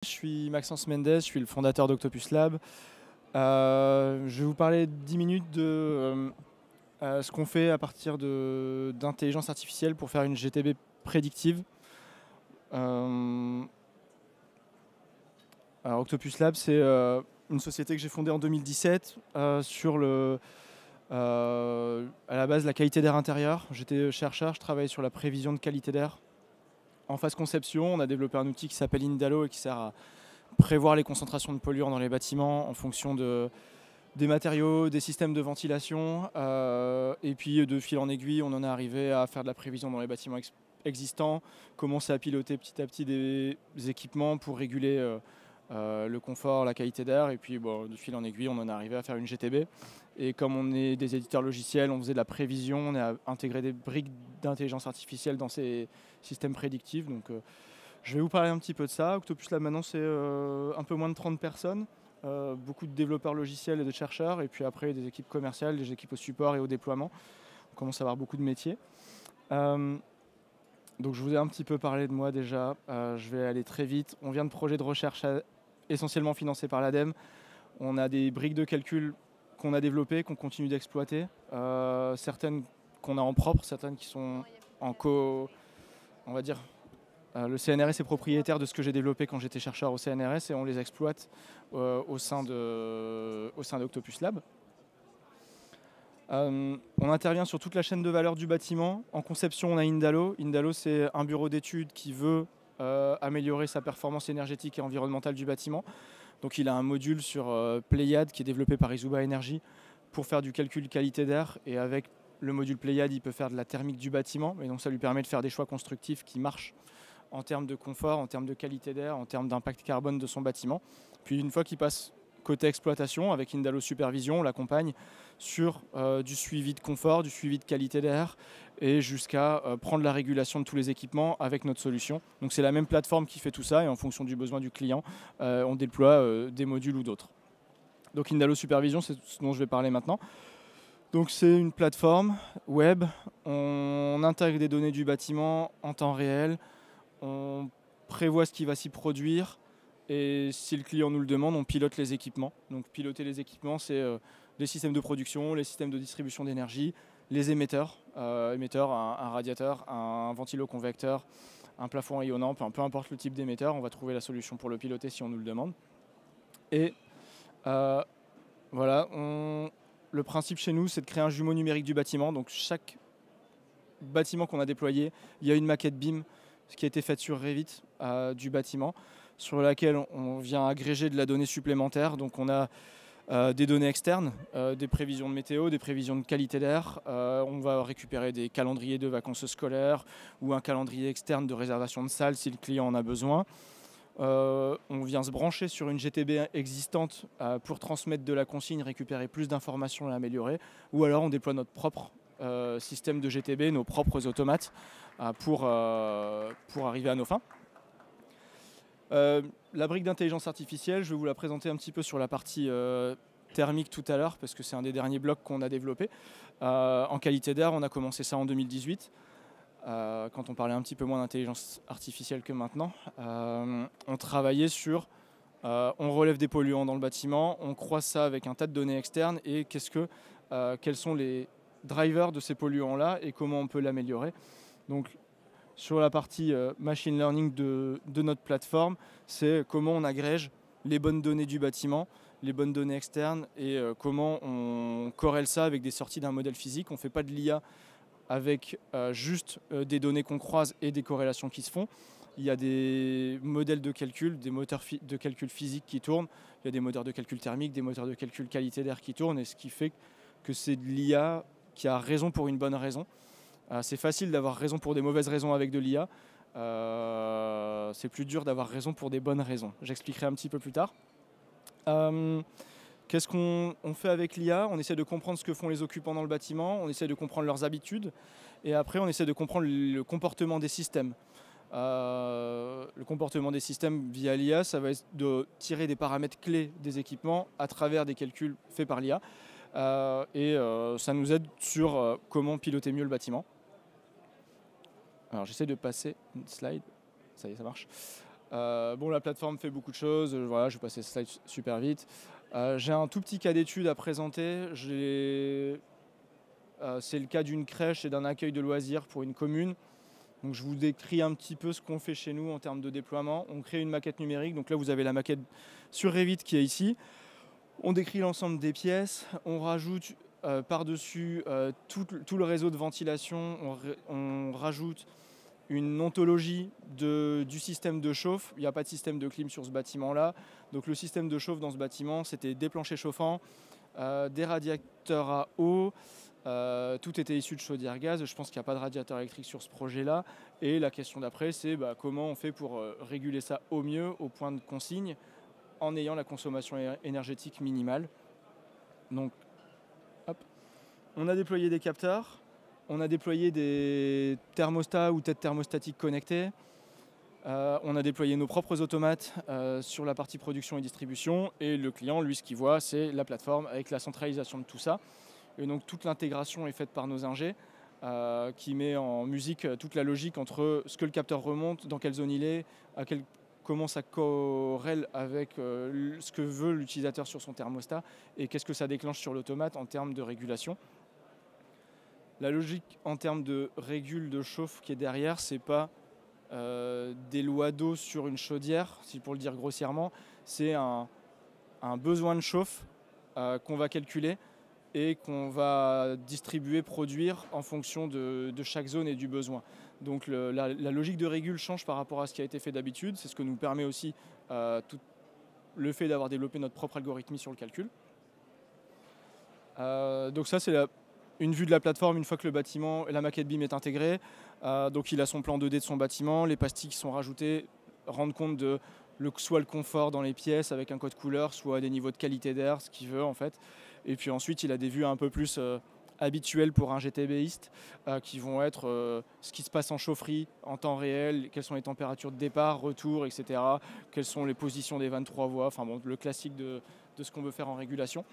Je suis Maxence Mendes, je suis le fondateur d'Octopus Lab. Je vais vous parler 10 minutes de ce qu'on fait à partir d'intelligence artificielle pour faire une GTB prédictive. Euh, alors Octopus Lab, c'est une société que j'ai fondée en 2017 à la base la qualité d'air intérieur. J'étais chercheur, je travaillais sur la prévision de qualité d'air. En phase conception, on a développé un outil qui s'appelle Indalo et qui sert à prévoir les concentrations de polluants dans les bâtiments en fonction des matériaux, des systèmes de ventilation. Et puis de fil en aiguille, on en est arrivé à faire de la prévision dans les bâtiments existants, commencer à piloter petit à petit des équipements pour réguler le confort, la qualité d'air. Et puis de fil en aiguille, on en est arrivé à faire une GTB. Et comme on est des éditeurs logiciels, on faisait de la prévision, on a intégré des briques d'intelligence artificielle dans ces systèmes prédictifs. Donc, je vais vous parler un petit peu de ça. Octopus Lab maintenant c'est un peu moins de 30 personnes, beaucoup de développeurs logiciels et de chercheurs, et puis après des équipes commerciales, des équipes au support et au déploiement. On commence à avoir beaucoup de métiers. Donc je vous ai un petit peu parlé de moi déjà, je vais aller très vite. On vient de projets de recherche essentiellement financés par l'ADEME. On a des briques de calcul qu'on a développées, qu'on continue d'exploiter, certaines qu'on a en propre, certaines qui sont en on va dire. Le CNRS est propriétaire de ce que j'ai développé quand j'étais chercheur au CNRS et on les exploite au sein d'Octopus Lab. On intervient sur toute la chaîne de valeur du bâtiment. En conception, on a Indalo. Indalo, c'est un bureau d'études qui veut améliorer sa performance énergétique et environnementale du bâtiment. Donc il a un module sur Pléiade qui est développé par Isuba Energy pour faire du calcul qualité d'air. Et avec le module Pléiade, il peut faire de la thermique du bâtiment. Et donc ça lui permet de faire des choix constructifs qui marchent en termes de confort, en termes de qualité d'air, en termes d'impact carbone de son bâtiment. Puis une fois qu'il passe côté exploitation, avec Indalo Supervision, on l'accompagne sur du suivi de confort, du suivi de qualité d'air et jusqu'à prendre la régulation de tous les équipements avec notre solution. Donc c'est la même plateforme qui fait tout ça et en fonction du besoin du client, on déploie des modules ou d'autres. Donc Indalo Supervision, c'est ce dont je vais parler maintenant. Donc c'est une plateforme web, on intègre des données du bâtiment en temps réel, on prévoit ce qui va s'y produire et si le client nous le demande, on pilote les équipements. Donc piloter les équipements, c'est les systèmes de production, les systèmes de distribution d'énergie, les émetteurs, un radiateur, un ventilo-convecteur, un plafond rayonnant, peu importe le type d'émetteur, on va trouver la solution pour le piloter si on nous le demande. Et voilà, le principe chez nous, c'est de créer un jumeau numérique du bâtiment. Donc chaque bâtiment qu'on a déployé, il y a une maquette BIM qui a été faite sur Revit du bâtiment, sur laquelle on vient agréger de la donnée supplémentaire. Donc on a des données externes, des prévisions de météo, des prévisions de qualité d'air. On va récupérer des calendriers de vacances scolaires ou un calendrier externe de réservation de salle si le client en a besoin. On vient se brancher sur une GTB existante pour transmettre de la consigne, récupérer plus d'informations et améliorer. Ou alors on déploie notre propre système de GTB, nos propres automates pour arriver à nos fins. La brique d'intelligence artificielle, je vais vous la présenter un petit peu sur la partie thermique tout à l'heure parce que c'est un des derniers blocs qu'on a développé. En qualité d'air, on a commencé ça en 2018. Quand on parlait un petit peu moins d'intelligence artificielle que maintenant. On travaillait sur, on relève des polluants dans le bâtiment, on croise ça avec un tas de données externes et quels sont les drivers de ces polluants-là et comment on peut l'améliorer. Donc sur la partie machine learning de notre plateforme, c'est comment on agrège les bonnes données du bâtiment, les bonnes données externes et comment on corrèle ça avec des sorties d'un modèle physique. On ne fait pas de l'IA avec juste des données qu'on croise et des corrélations qui se font. Il y a des modèles de calcul, des moteurs de calcul physique qui tournent, il y a des moteurs de calcul thermique, des moteurs de calcul qualité d'air qui tournent, et ce qui fait que c'est de l'IA qui a raison pour une bonne raison. C'est facile d'avoir raison pour des mauvaises raisons avec de l'IA, c'est plus dur d'avoir raison pour des bonnes raisons. J'expliquerai un petit peu plus tard. Qu'est-ce qu'on fait avec l'IA? On essaie de comprendre ce que font les occupants dans le bâtiment, on essaie de comprendre leurs habitudes, et après on essaie de comprendre le comportement des systèmes. Le comportement des systèmes via l'IA, ça va être de tirer des paramètres clés des équipements à travers des calculs faits par l'IA, et ça nous aide sur comment piloter mieux le bâtiment. Alors j'essaie de passer une slide, ça y est, ça marche. Bon, la plateforme fait beaucoup de choses, voilà, je vais passer ce slide super vite. J'ai un tout petit cas d'étude à présenter. C'est le cas d'une crèche et d'un accueil de loisirs pour une commune. Donc je vous décris un petit peu ce qu'on fait chez nous en termes de déploiement. On crée une maquette numérique, donc là vous avez la maquette sur Revit qui est ici. On décrit l'ensemble des pièces, on rajoute par-dessus tout le réseau de ventilation, on rajoute une ontologie du système de chauffe. Il n'y a pas de système de clim sur ce bâtiment-là. Donc le système de chauffe dans ce bâtiment, c'était des planchers chauffants, des radiateurs à eau. Tout était issu de chaudière gaz. Je pense qu'il n'y a pas de radiateur électrique sur ce projet-là. Et la question d'après, c'est comment on fait pour réguler ça au mieux, au point de consigne, en ayant la consommation énergétique minimale. Donc, hop. On a déployé des capteurs. On a déployé des thermostats ou têtes thermostatiques connectées. On a déployé nos propres automates sur la partie production et distribution. Et le client, lui, ce qu'il voit, c'est la plateforme avec la centralisation de tout ça. Et donc toute l'intégration est faite par nos ingés qui met en musique toute la logique entre ce que le capteur remonte, dans quelle zone il est, comment ça corrèle avec ce que veut l'utilisateur sur son thermostat et qu'est-ce que ça déclenche sur l'automate en termes de régulation. La logique en termes de régule de chauffe qui est derrière, c'est pas des lois d'eau sur une chaudière, si pour le dire grossièrement, c'est un besoin de chauffe qu'on va calculer et qu'on va distribuer, produire en fonction de chaque zone et du besoin. Donc la logique de régule change par rapport à ce qui a été fait d'habitude. C'est ce que nous permet aussi tout le fait d'avoir développé notre propre algorithmie sur le calcul. Donc ça, c'est une vue de la plateforme une fois que le bâtiment, la maquette BIM est intégrée. Donc il a son plan 2D de son bâtiment, les pastilles qui sont rajoutées rendent compte de soit le confort dans les pièces avec un code couleur, soit des niveaux de qualité d'air, ce qu'il veut en fait. Et puis ensuite, il a des vues un peu plus habituelles pour un GTBiste qui vont être ce qui se passe en chaufferie en temps réel, quelles sont les températures de départ, retour, etc. Quelles sont les positions des 23 voies, enfin bon, le classique de ce qu'on veut faire en régulation.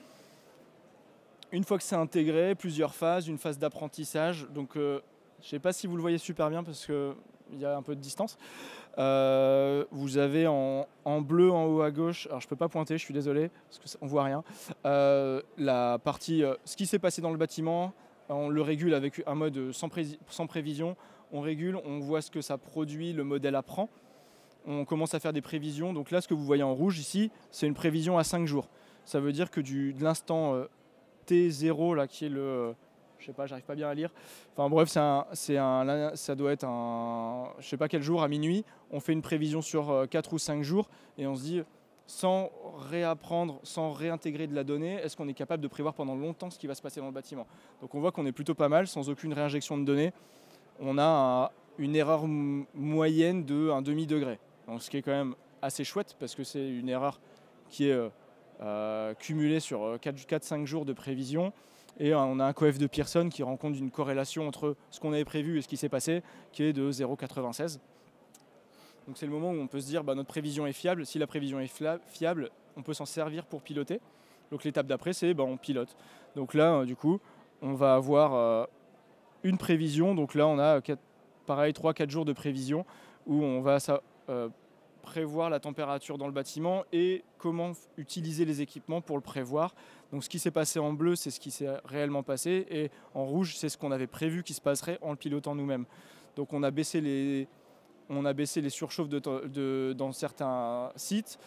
Une fois que c'est intégré, plusieurs phases, une phase d'apprentissage. Donc je ne sais pas si vous le voyez super bien parce qu'il y a un peu de distance. Vous avez en bleu en haut à gauche, alors je peux pas pointer, je suis désolé, parce qu'on voit rien, la partie, ce qui s'est passé dans le bâtiment, on le régule avec un mode sans prévision, on régule, on voit ce que ça produit, le modèle apprend, on commence à faire des prévisions, donc là ce que vous voyez en rouge ici, c'est une prévision à 5 jours. Ça veut dire que de l'instant T0, là, qui est le... je sais pas, j'arrive pas bien à lire. Enfin bref, ça doit être je sais pas quel jour, à minuit. On fait une prévision sur 4 ou 5 jours et on se dit, sans réapprendre, sans réintégrer de la donnée, est-ce qu'on est capable de prévoir pendant longtemps ce qui va se passer dans le bâtiment? Donc on voit qu'on est plutôt pas mal, sans aucune réinjection de données. On a une erreur moyenne de un demi-degré. Donc ce qui est quand même assez chouette parce que c'est une erreur qui est cumulée sur 4-5 jours de prévision. Et on a un coef de Pearson qui rend compte d'une corrélation entre ce qu'on avait prévu et ce qui s'est passé, qui est de 0,96. Donc c'est le moment où on peut se dire notre prévision est fiable. Si la prévision est fiable, on peut s'en servir pour piloter. Donc l'étape d'après, c'est on pilote. Donc là, du coup, on va avoir une prévision. Donc là, on a pareil 3-4 jours de prévision où on va prévoir la température dans le bâtiment et comment utiliser les équipements pour le prévoir. Donc ce qui s'est passé en bleu, c'est ce qui s'est réellement passé, et en rouge, c'est ce qu'on avait prévu qui se passerait en le pilotant nous-mêmes. Donc on a baissé les surchauffes dans certains sites,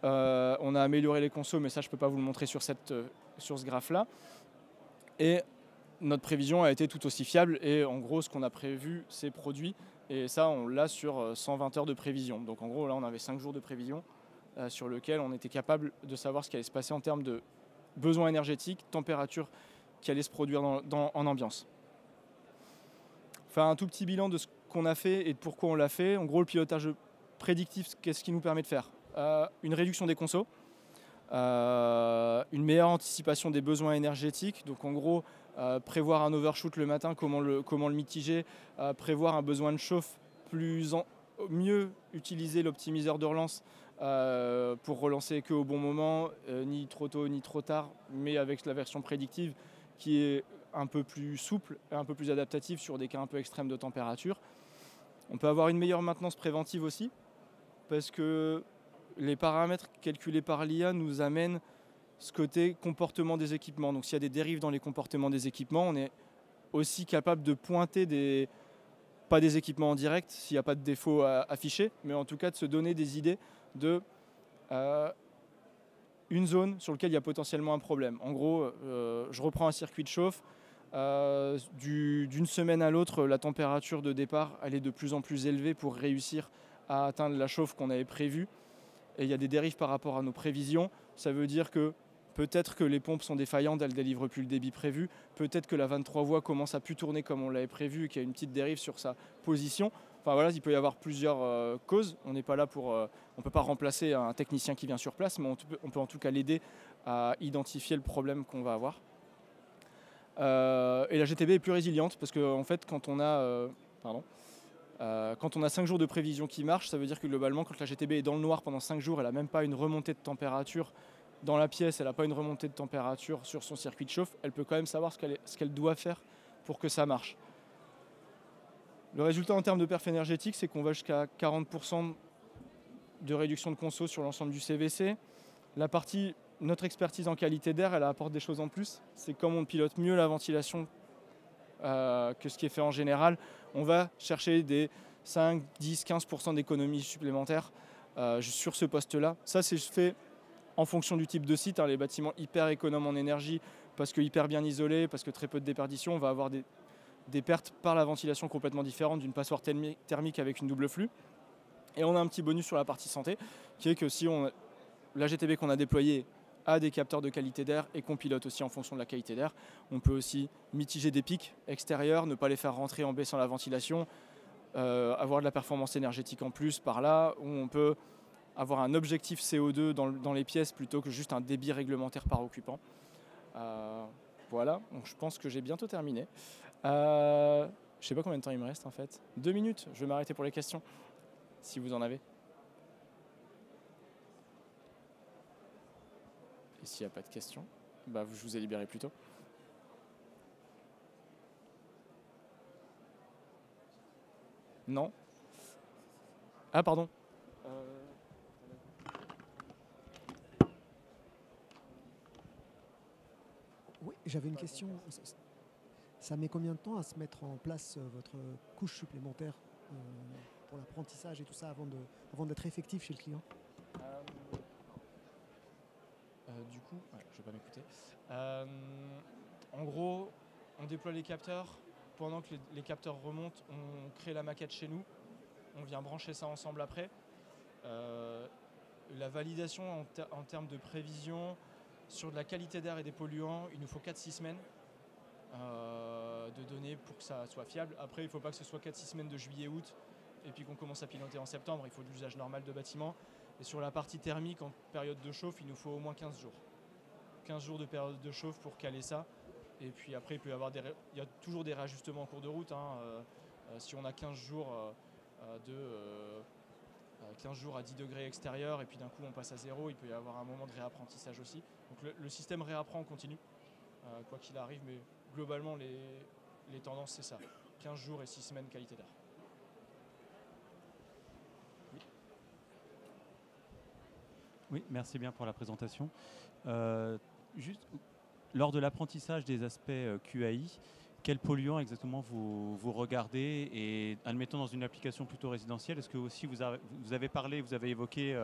on a amélioré les consos, mais ça je ne peux pas vous le montrer sur ce graphe-là. Et notre prévision a été tout aussi fiable, et en gros ce qu'on a prévu c'est produit, et ça on l'a sur 120 heures de prévision. Donc en gros là on avait 5 jours de prévision sur lequel on était capable de savoir ce qui allait se passer en termes de besoins énergétiques, température qui allait se produire en ambiance. Enfin, un tout petit bilan de ce qu'on a fait et de pourquoi on l'a fait. En gros, le pilotage prédictif, qu'est-ce qu'il nous permet de faire? Une réduction des consos, une meilleure anticipation des besoins énergétiques. Donc en gros, prévoir un overshoot le matin, comment le mitiger, prévoir un besoin de chauffe mieux utiliser l'optimiseur de relance pour relancer qu'au bon moment, ni trop tôt ni trop tard, mais avec la version prédictive qui est un peu plus souple et un peu plus adaptative sur des cas un peu extrêmes de température. On peut avoir une meilleure maintenance préventive aussi. parce que les paramètres calculés par l'IA nous amènent ce côté comportement des équipements. Donc s'il y a des dérives dans les comportements des équipements, on est aussi capable de pointer pas des équipements en direct s'il n'y a pas de défaut affiché, mais en tout cas de se donner des idées de une zone sur laquelle il y a potentiellement un problème. En gros, je reprends un circuit de chauffe. D'une semaine à l'autre, la température de départ elle est de plus en plus élevée pour réussir à atteindre la chauffe qu'on avait prévue. Et il y a des dérives par rapport à nos prévisions. Ça veut dire que peut-être que les pompes sont défaillantes, elles ne délivrent plus le débit prévu. Peut-être que la 23 voies commence à plus tourner comme on l'avait prévu et qu'il y a une petite dérive sur sa position. Enfin voilà, il peut y avoir plusieurs causes. On n'est pas là pour, on ne peut pas remplacer un technicien qui vient sur place, mais on peut en tout cas l'aider à identifier le problème qu'on va avoir. Et la GTB est plus résiliente parce qu'en fait, quand on a 5 jours de prévision qui marchent, ça veut dire que globalement, quand la GTB est dans le noir pendant 5 jours, elle n'a même pas une remontée de température dans la pièce, elle n'a pas une remontée de température sur son circuit de chauffe, elle peut quand même savoir ce qu'elle doit faire pour que ça marche. Le résultat en termes de perf énergétique, c'est qu'on va jusqu'à 40% de réduction de conso sur l'ensemble du CVC. Notre expertise en qualité d'air, elle apporte des choses en plus. C'est comme on pilote mieux la ventilation que ce qui est fait en général, on va chercher des 5, 10, 15% d'économies supplémentaires sur ce poste-là. Ça, c'est fait en fonction du type de site. Les bâtiments hyper économes en énergie, parce que hyper bien isolés, parce que très peu de déperdition, on va avoir des pertes par la ventilation complètement différentes d'une passoire thermique avec une double flux. Et on a un petit bonus sur la partie santé, qui est que si la GTB qu'on a déployée a des capteurs de qualité d'air et qu'on pilote aussi en fonction de la qualité d'air, on peut aussi mitiger des pics extérieurs, ne pas les faire rentrer en baissant la ventilation, avoir de la performance énergétique en plus par là, où on peut avoir un objectif CO2 dans les pièces plutôt que juste un débit réglementaire par occupant. Voilà, donc je pense que j'ai bientôt terminé. Je ne sais pas combien de temps il me reste en fait. 2 minutes, je vais m'arrêter pour les questions, si vous en avez. Et s'il n'y a pas de questions, je vous ai libéré plus tôt. Non. Ah pardon. Oui, j'avais une question. Ça met combien de temps à se mettre en place votre couche supplémentaire pour l'apprentissage et tout ça avant d'être effectif chez le client? Du coup, je vais pas m'écouter. En gros, on déploie les capteurs. Pendant que les capteurs remontent, on crée la maquette chez nous. On vient brancher ça ensemble après. La validation en termes de prévision sur de la qualité d'air et des polluants, il nous faut 4-6 semaines de données pour que ça soit fiable. Après, il ne faut pas que ce soit 4-6 semaines de juillet-août et puis qu'on commence à piloter en septembre. Il faut de l'usage normal de bâtiment. Et sur la partie thermique, en période de chauffe, il nous faut au moins 15 jours. 15 jours de période de chauffe pour caler ça. Et puis après, il y a toujours des réajustements en cours de route. Si on a 15 jours 15 jours à 10 degrés extérieur et puis d'un coup on passe à 0, il peut y avoir un moment de réapprentissage aussi. Donc le système réapprend en continu, quoi qu'il arrive, mais globalement les tendances c'est ça. 15 jours et 6 semaines qualité d'air. Oui, merci bien pour la présentation. Juste, lors de l'apprentissage des aspects QAI, quels polluants exactement vous regardez et admettons dans une application plutôt résidentielle, est-ce que aussi vous avez évoqué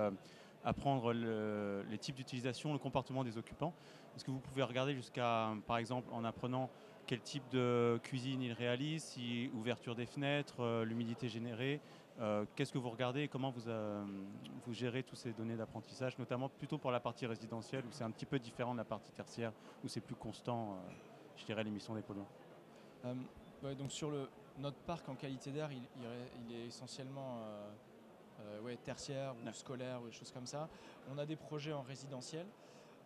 apprendre les types d'utilisation, le comportement des occupants. Est-ce que vous pouvez regarder jusqu'à, par exemple, en apprenant quel type de cuisine ils réalisent, si ouverture des fenêtres, l'humidité générée, qu'est-ce que vous regardez et comment vous gérez toutes ces données d'apprentissage, notamment plutôt pour la partie résidentielle où c'est un petit peu différent de la partie tertiaire, où c'est plus constant, je dirais, l'émission des polluants. Donc sur notre parc en qualité d'air, il est essentiellement tertiaire ou scolaire ou des choses comme ça. On a des projets en résidentiel.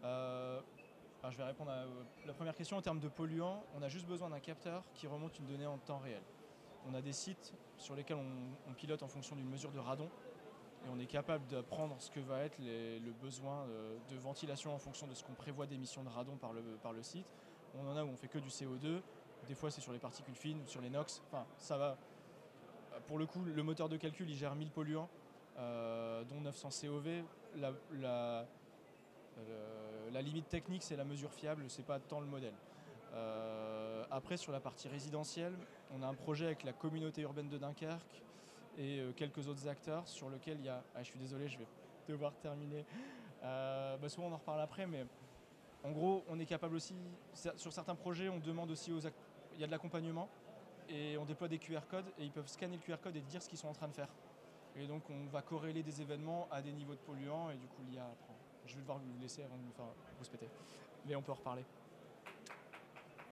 Je vais répondre à la première question. En termes de polluants, on a juste besoin d'un capteur qui remonte une donnée en temps réel. On a des sites sur lesquels on pilote en fonction d'une mesure de radon et on est capable d'apprendre ce que va être le besoin de ventilation en fonction de ce qu'on prévoit d'émissions de radon par le site. On en a où on fait que du CO2. Des fois, c'est sur les particules fines ou sur les NOx. Enfin, ça va. Pour le coup, le moteur de calcul, il gère 1000 polluants. dont 900 COV. La limite technique, c'est la mesure fiable, c'est pas tant le modèle. Après, sur la partie résidentielle, on a un projet avec la communauté urbaine de Dunkerque et quelques autres acteurs sur lequel il y a... Ah, je suis désolé, je vais devoir terminer. Souvent on en reparle après, mais en gros, on est capable aussi... Sur certains projets, on demande aussi aux acteurs... Il y a de l'accompagnement et on déploie des QR codes et ils peuvent scanner le QR code et dire ce qu'ils sont en train de faire. Et donc on va corréler des événements à des niveaux de polluants et du coup l'IA apprend. Je vais devoir vous laisser avant de vous péter. Mais on peut en reparler.